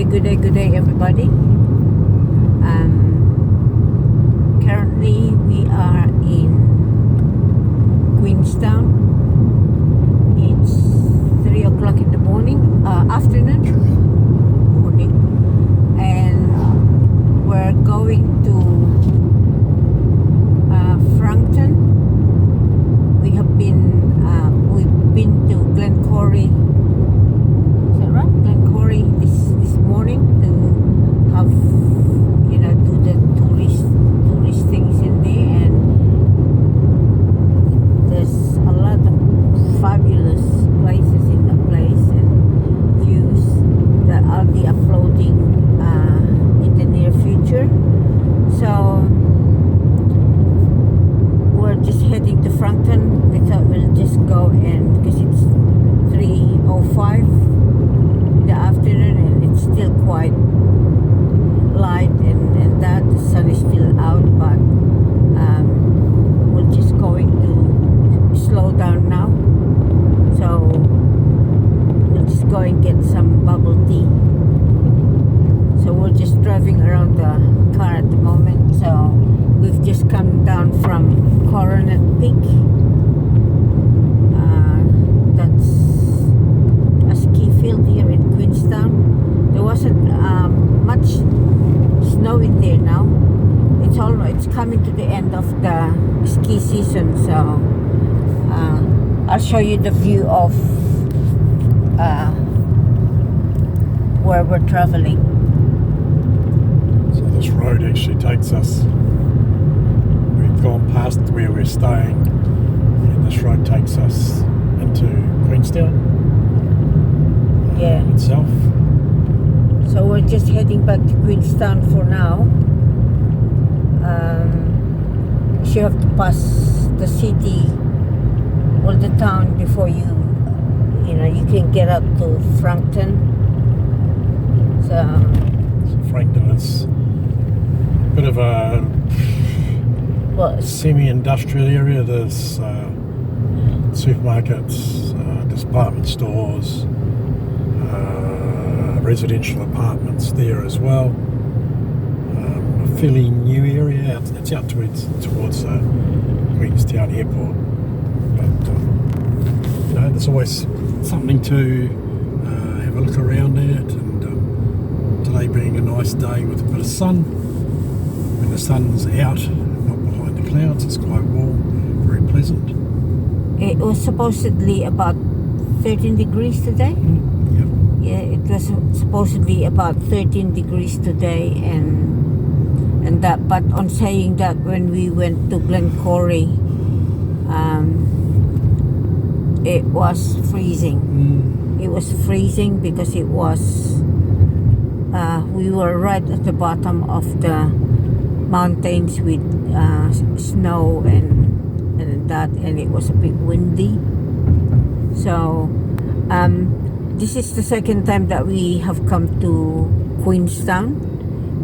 Good day, everybody. Currently, we are in Queenstown. It's 3 o'clock in the morning, afternoon, and we're going to Frankton. We've been to Glencory. Is that right? Glencory this morning to have, do the tourist things in there, and there's a lot of fabulous places in the place and views that I'll be uploading in the near future. So we're just heading to Frankton. We thought we'll just go, and because it's 3:05 in the afternoon and it's still quite light, and that the sun is still out, but we're just going to slow down now. So we'll just go and get some bubble tea. So we're just driving around the car at the moment. So we've just come down from Coronet Peak. That's a ski field here in Queenstown. There wasn't much snow in there now. It's all right. It's coming to the end of the ski season. So I'll show you the view of where we're traveling. So this road actually takes us, we've gone past where we're staying, and this road takes us into Queenstown itself. So we're just heading back to Queenstown for now. You have to pass the city or the town before you can get up to Frankton. So Frankton is a bit of a semi-industrial area. There's supermarkets, department stores, residential apartments there as well. A fairly new area. It's out towards Queenstown Airport. But there's always something to have a look around at. And today being a nice day with a bit of sun. When the sun's out, not behind the clouds, it's quite warm, very pleasant. It was supposedly about 13 degrees today. Yep. Yeah, it was supposedly about 13 degrees today, and that. But on saying that, when we went to Glencory, it was freezing. It was freezing because it was. We were right at the bottom of the mountains with snow and that, and it was a bit windy. So this is the second time that we have come to Queenstown.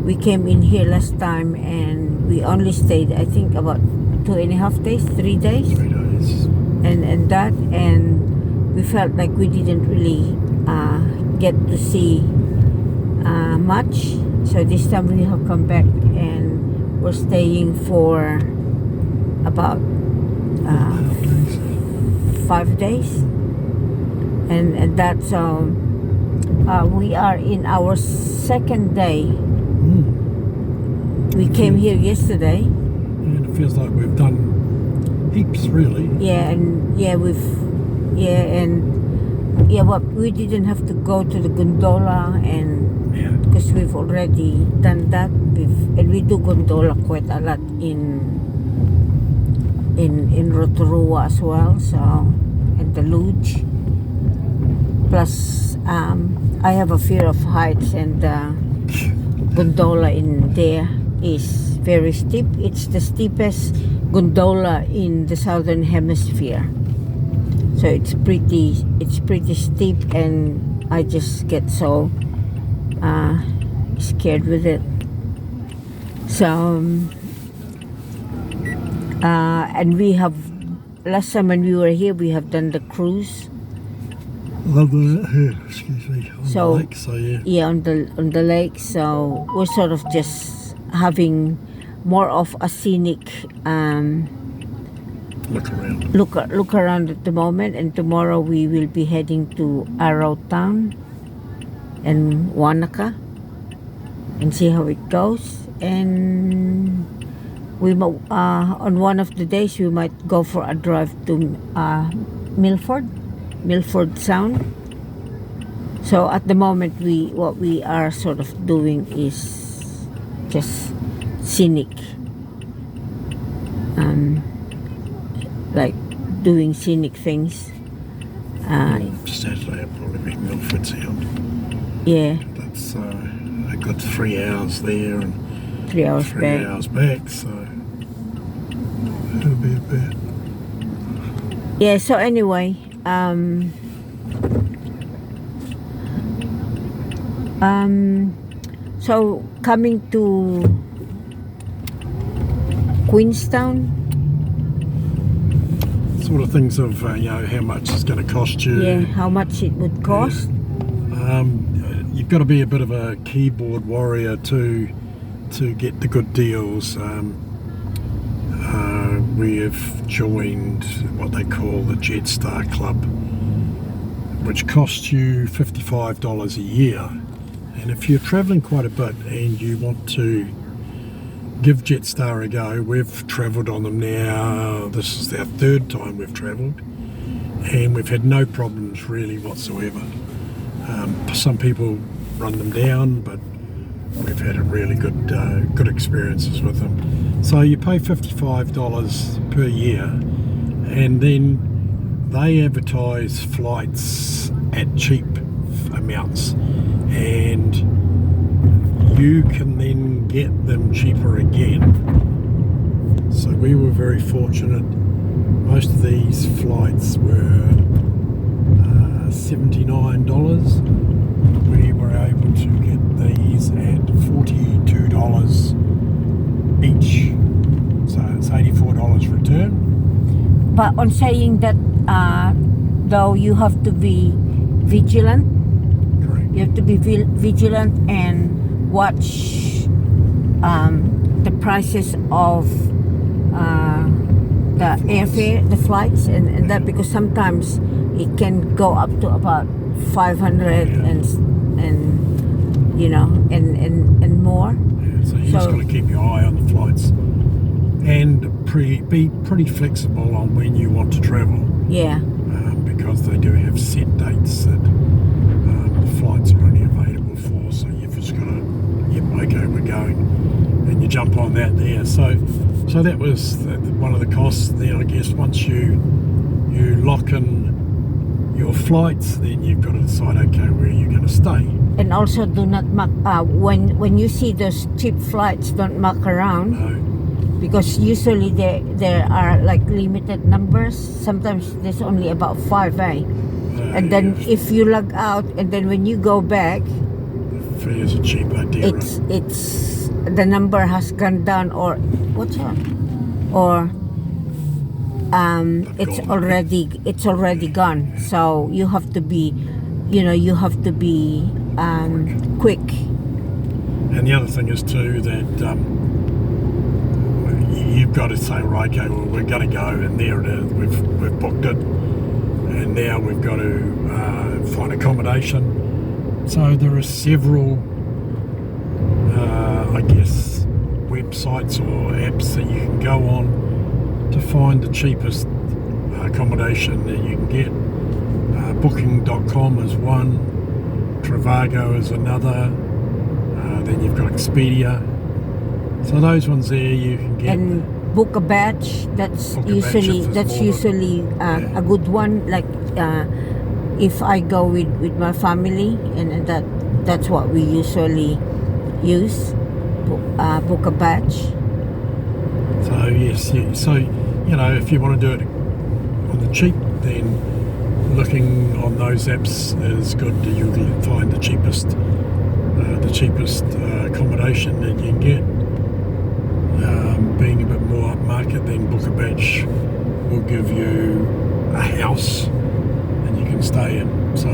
We came in here last time and we only stayed, I think, about 2.5 days, 3 days. 3 days. And we felt like we didn't really get to see much. So this time we have come back and we're staying for about 5 days, and that's we are in our second day. We came here yesterday, and it feels like we've done heaps, really. But we didn't have to go to the gondola, and because we've already done that, and we do gondola quite a lot in Rotorua as well, so, and the luge. Plus I have a fear of heights, and gondola in there is very steep. It's the steepest gondola in the southern hemisphere, so it's pretty steep, and I just get so scared with it. So and we have, last time when we were here, we have done the cruise. On the, excuse me, on So- the lake, so yeah. Yeah, on the lake. So we're sort of just having more of a scenic Look around. look around at the moment. And tomorrow we will be heading to Arrowtown and Wanaka and see how it goes. And we on one of the days we might go for a drive to Milford Sound. So at the moment what we are sort of doing is just scenic, like doing scenic things. Saturday will probably be Milford Sound. Yeah, That's a good 3 hours there and 3 hours 3 back. hours back, so it'll be a bit. Yeah, so anyway, so coming to Queenstown, Sort of things of how much it's going to cost you. yeah, how much it would cost. You've got to be a bit of a keyboard warrior to get the good deals. We have joined what they call the Jetstar Club, which costs you $55 a year. And if you're travelling quite a bit and you want to give Jetstar a go, we've travelled on them now. This is our 3rd time we've travelled, and we've had no problems really whatsoever. Some people run them down, but we've had a really good experiences with them. So you pay $55 per year, and then they advertise flights at cheap amounts, and you can then get them cheaper again. So we were very fortunate. Most of these flights were $79. We were able to get these at $42 each, so it's $84 return. But on saying that, though, you have to be vigilant. Correct. You have to be vigilant and watch the prices of the airfare, the flights, and that, because sometimes it can go up to about 500 and you know and more. Yeah, so you just got to keep your eye on the flights and be pretty flexible on when you want to travel, Yeah, because they do have set dates that the flights are only available for. So you've just got to, yep, okay, we're going, and you jump on that there. So that was one of the costs. Then I guess once you lock in your flights, then you've got to decide, okay, where are you going to stay? and also do not muck. When you see those cheap flights, don't muck around. No, Because usually there are like limited numbers. Sometimes there's only about 5, and then if you log out, and then when you go back, the fares are cheaper, dearer. it's the number has gone down, or what's that? Or it's gone. already gone. So you have to be, quick. And the other thing is too that you've got to say, right, okay, well, we're going to go, and there it is. We've booked it, and now we've got to find accommodation. So there are several, I guess, websites or apps that you can go on to find the cheapest accommodation that you can get. Booking.com is one, Trivago is another, then you've got Expedia. So those ones there you can get. And book a batch. That's Book a batch usually if it's more a good one. Like if I go with my family, and that's what we usually use. Book a batch. So yes, yeah. So if you want to do it on the cheap, then looking on those apps is good. You'll find the cheapest accommodation that you can get. Being a bit more upmarket, then Book a Batch will give you a house and you can stay in. So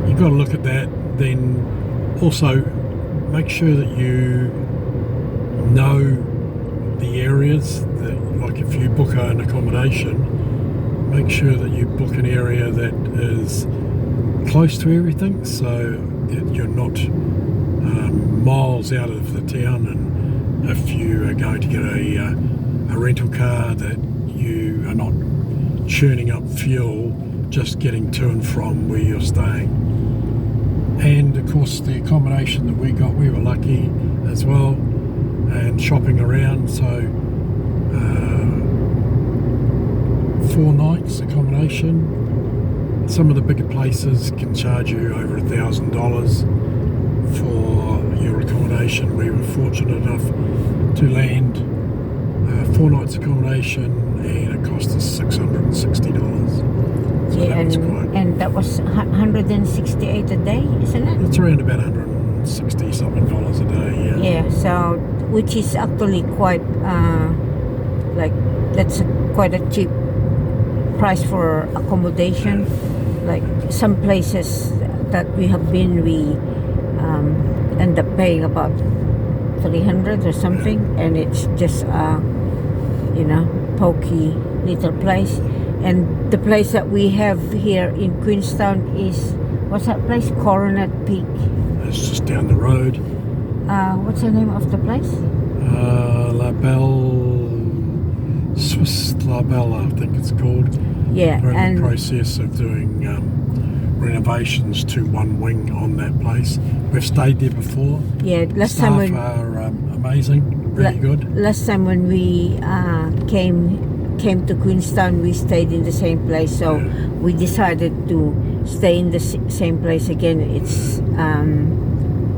you've got to look at that. Then also make sure that you know the areas that, like if you book an accommodation, make sure that you book an area that is close to everything, so that you're not miles out of the town. And if you are going to get a rental car, that you are not churning up fuel just getting to and from where you're staying. And of course the accommodation that we got, we were lucky as well, and shopping around, so 4 nights accommodation. Some of the bigger places can charge you over $1,000 for your accommodation. We were fortunate enough to land 4 nights accommodation, and it cost us $660. So Yeah, that was quite, and that was 168 a day, isn't it? it's around about 160 something dollars a day. Yeah. Yeah, so which is actually quite that's quite a cheap price for accommodation. Like some places that we have been, we end up paying about 300 or something, and it's just pokey little place. And the place that we have here in Queenstown is, what's that place? Coronet Peak. It's just down the road. What's the name of the place? La Belle, Swiss La Belle, I think it's called. Yeah, We're in and the process of doing renovations to one wing on that place. We've stayed there before. yeah, Staff are amazing, really good. Last time when we came to Queenstown, we stayed in the same place, so Yeah. we decided to stay in the same place again. It's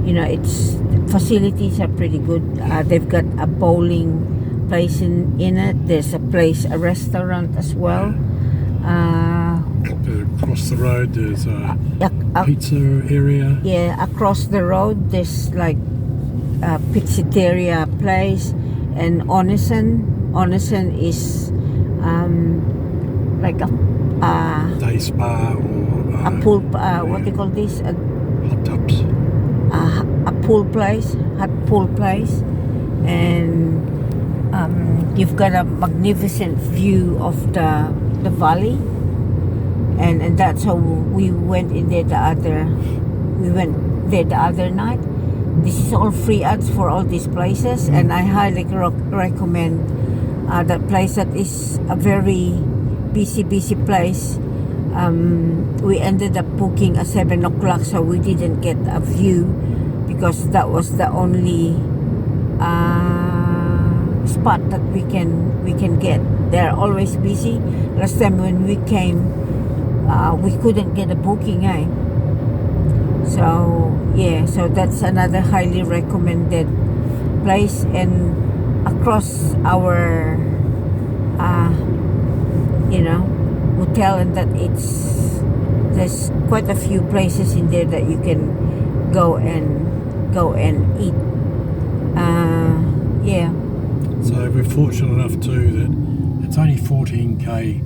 its facilities are pretty good. They've got a bowling place in it. There's a restaurant as well. Across the road there's a A pizza area. Yeah, across the road there's like a pizzeria place, and Onesen is like a Day spa or pool. What do you call this? hot tubs. A pool place, hot pool place, and you've got a magnificent view of the valley, and that's how we went in there the other night. This is all free ads for all these places, and I highly recommend that place. That is a very busy place. We ended up booking at 7 o'clock, so we didn't get a view because that was the only spot that we can get. They're always busy. Last time when we came, we couldn't get a booking, So yeah, so that's another highly recommended place. And across our hotel, and that there's quite a few places in there that you can go and eat. Yeah. So we're fortunate enough too that it's only 14k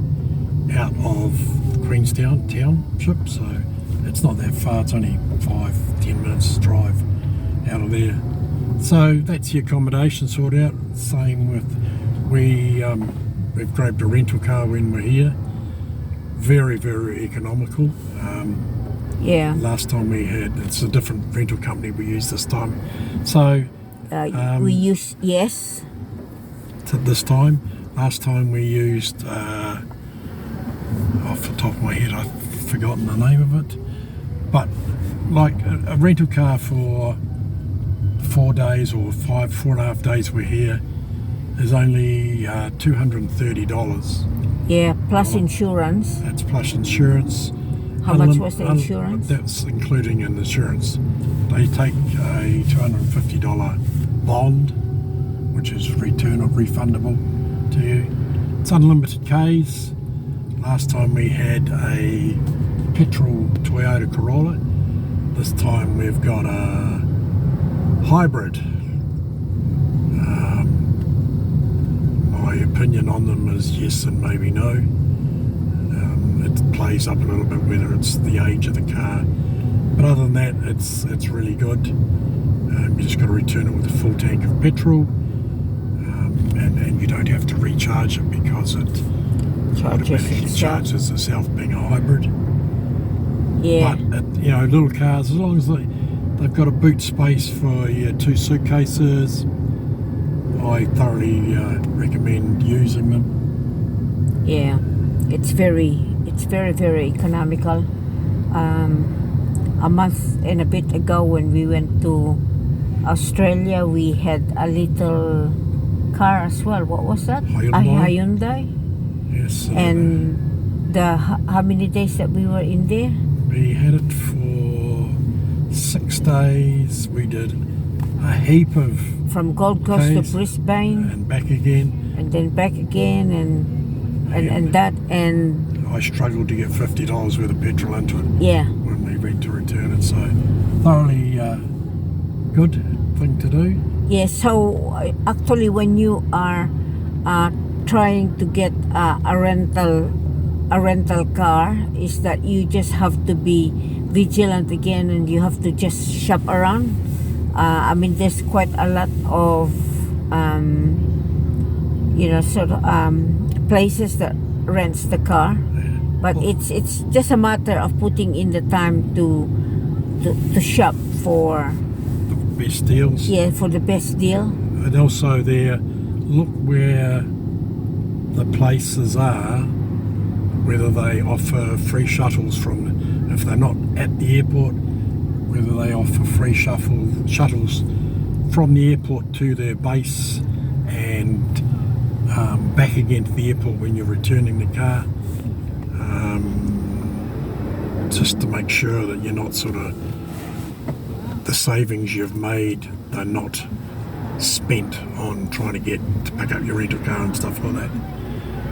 out of Queenstown township, so it's not that far. It's only 5-10 minutes drive out of there. So that's the accommodation sorted out. Same with we've grabbed a rental car when we're here. Very, very economical. Yeah. Last time we had, it's a different rental company we used this time. So we use yes. this time. Last time we used, off the top of my head, I've forgotten the name of it. But like a rental car for 4 days or 4.5 days we're here is only $230. Yeah, plus insurance. That's plus insurance. How much was the insurance? That's including an insurance. They take a $250 bond, which is refundable to you. It's unlimited Ks. Last time we had a petrol Toyota Corolla. This time we've got a hybrid. My opinion on them is yes and maybe no. it plays up a little bit whether it's the age of the car. But other than that, it's really good. You just got to return it with a full tank of petrol, and you don't have to recharge it because it automatically charges itself, being a hybrid. Yeah. But little cars, as long as they've got a boot space for your 2 suitcases, I thoroughly recommend using them. Yeah, it's very economical. A month and a bit ago, when we went to Australia, we had a little car as well. What was that? Hyundai. Yes. And how many days that we were in there? We had it for 6 days. We did a heap of from Gold Coast to Brisbane and back again, and then back again, and that, and I struggled to get $50 worth of petrol into it. Yeah. When we went to return it, so thoroughly good thing to do. Yeah. So actually, when you are trying to get a rental car, is that you just have to be vigilant again, and you have to just shop around. I mean, there's quite a lot of places that rents the car, but it's just a matter of putting in the time to shop for the best deals. Yeah, for the best deal. And also there, look where the places are, whether they offer free shuttles from, if they're not at the airport, whether they offer free shuttles from the airport to their base and back again to the airport when you're returning the car, just to make sure that you're not the savings you've made, they're not spent on trying to pick up your rental car and stuff like that.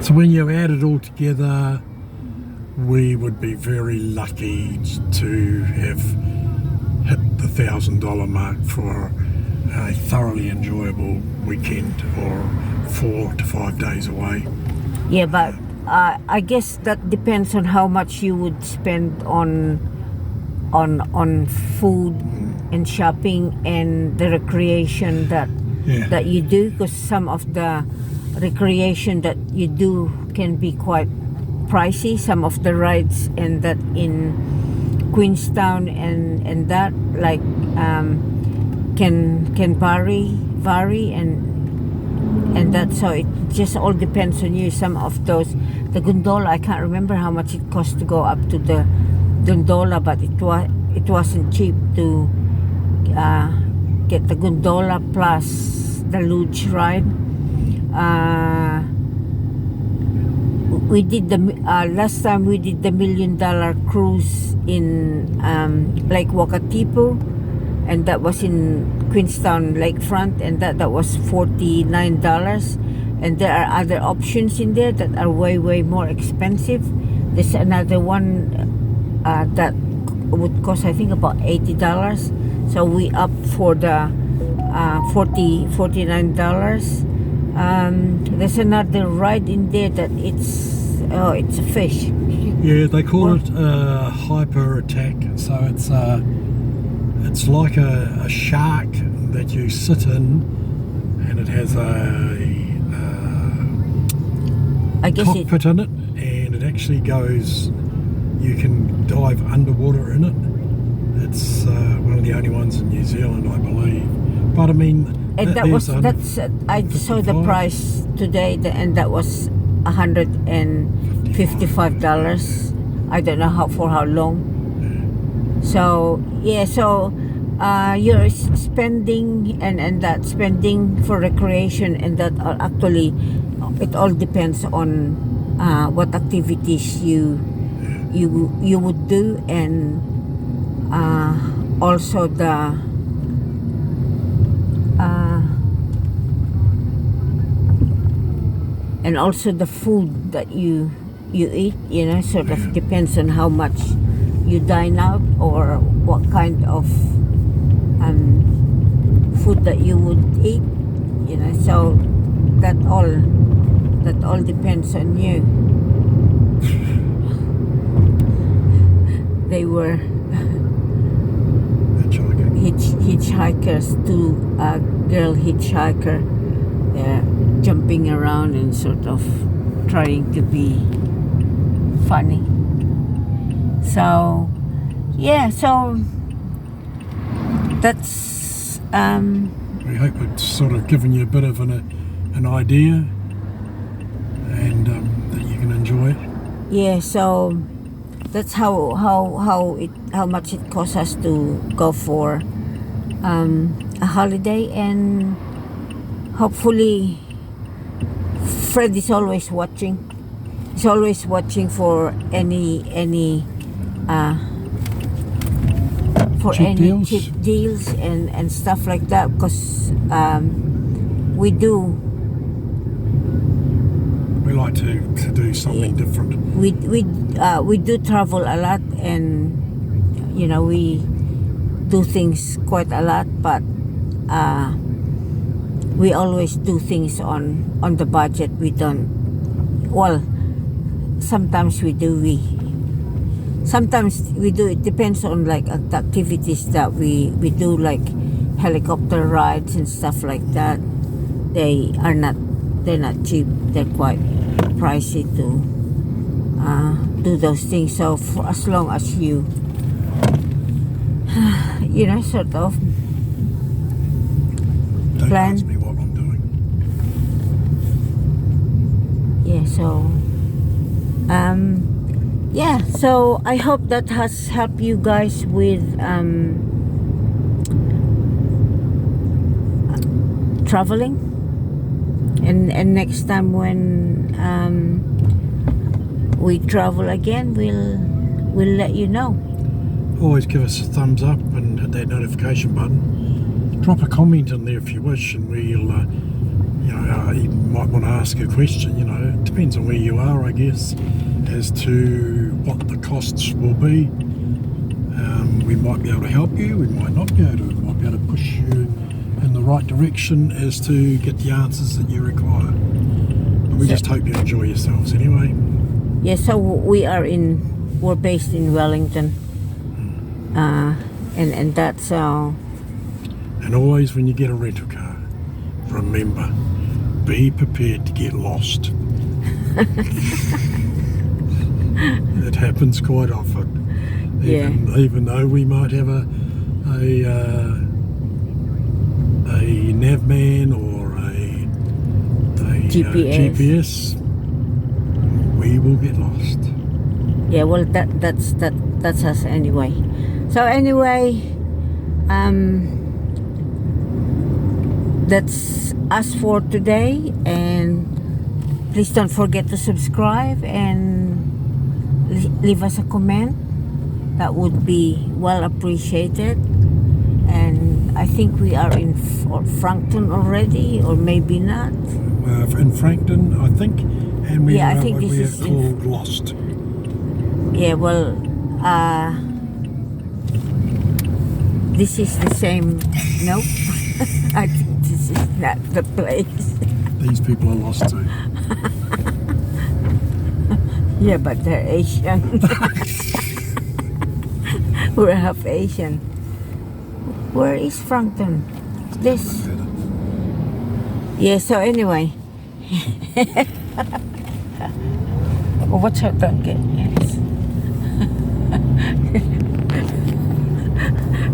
So when you add it all together, we would be very lucky to have hit the $1,000 mark for a thoroughly enjoyable weekend or 4 to 5 days away. Yeah, but I guess that depends on how much you would spend on food and shopping and the recreation that you do, because some of the recreation that you do can be quite pricey. Some of the rides and that in Queenstown and that can vary and that, so it just all depends on you. Some of those, the gondola, I can't remember how much it cost to go up to the gondola, but it wasn't cheap to get the gondola plus the luge ride. We did the last time we did the $1 million cruise in Lake Wakatipu, and that was in Queenstown Lakefront, and that was $49. And there are other options in there that are way more expensive. There's another one that would cost, I think, about $80. So we opt for the $49. There's another ride in there that it's a fish. Yeah, they call it hyper attack. So it's like a shark that you sit in, and it has I guess cockpit in it, and it actually goes. You can dive underwater in it. It's one of the only ones in New Zealand, I believe. But I mean, and I saw the price today, and that was $155. I don't know for how long. So yeah, so you're spending and that spending for recreation, and that actually it all depends on what activities you would do, and also the and also the food that you eat, sort of depends on how much you dine out or what kind of food that you would eat, so that all depends on you. they were Hitchhiking. hitchhikers, two girl hitchhiker. They're jumping around and sort of trying to be funny. So yeah, so that's We hope it's sort of given you a bit of an idea, and that you can enjoy it. yeah, so that's how much it costs us to go for a holiday. And hopefully Fred is always watching. He's always watching for any Cheap deals? cheap deals and stuff like that, because we like to do something different. we do travel a lot, and you know, we do things quite a lot, but we always do things on the budget. We don't, well, sometimes we do, it depends on like the activities that we do, like helicopter rides and stuff like that. They're not cheap, they're quite pricey to do those things. So for as long as you you know, sort of Don't plan. ask me what I'm doing. Yeah, so yeah, so I hope that has helped you guys with traveling, and next time when we travel again, we'll let you know. Always give us a thumbs up and hit that notification button. Drop a comment in there if you wish, and we'll you might want to ask a question. You know, it depends on where you are, I guess, as to what the costs will be. We might be able to help you, we might not be able to. We might be able to push you in the right direction as to get the answers that you require. But we just hope you enjoy yourselves anyway. Yeah, so we're based in Wellington, and that's And always when you get a rental car, remember, be prepared to get lost. It happens quite often. Even though we might have a navman or a GPS, we will get lost. Yeah, well, that's us anyway. So anyway, that's us for today, and please don't forget to subscribe and leave us a comment. That would be well appreciated. And I think we are in Frankton already, or maybe not. In Frankton, I think, and we Yeah, I are think what this we is are called Lost. Yeah, well, this is the same. Nope. I think this is not the place. These people are lost too. Yeah, but they're Asian. We're half Asian. Where is Frankton? This. Yeah, so anyway. Oh, watch out, don't get yes.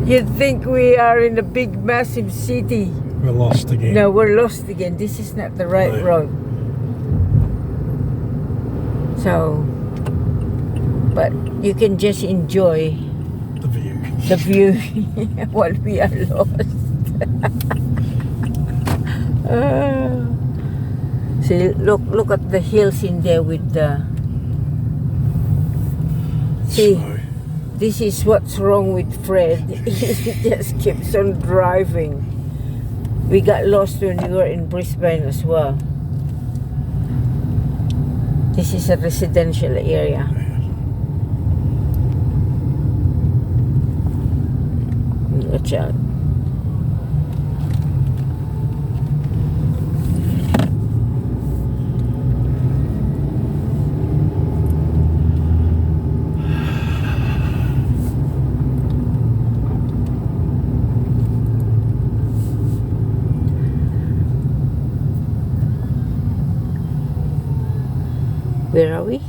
You'd think we are in a big, massive city. We're lost again. No, we're lost again. This is not the right road. So, but you can just enjoy The view. the view while we are lost. See, look at the hills in there with the. See, Snow. this is what's wrong with Fred. He just keeps on driving. We got lost when we were in Brisbane as well. This is a residential area. Watch out. Where are we?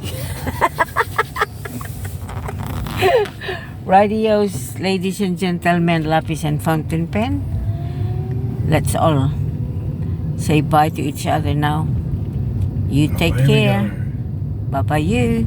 Radios, ladies and gentlemen, lapis and fountain pen. Let's all say bye to each other now. You take Away we care. go. Bye bye you.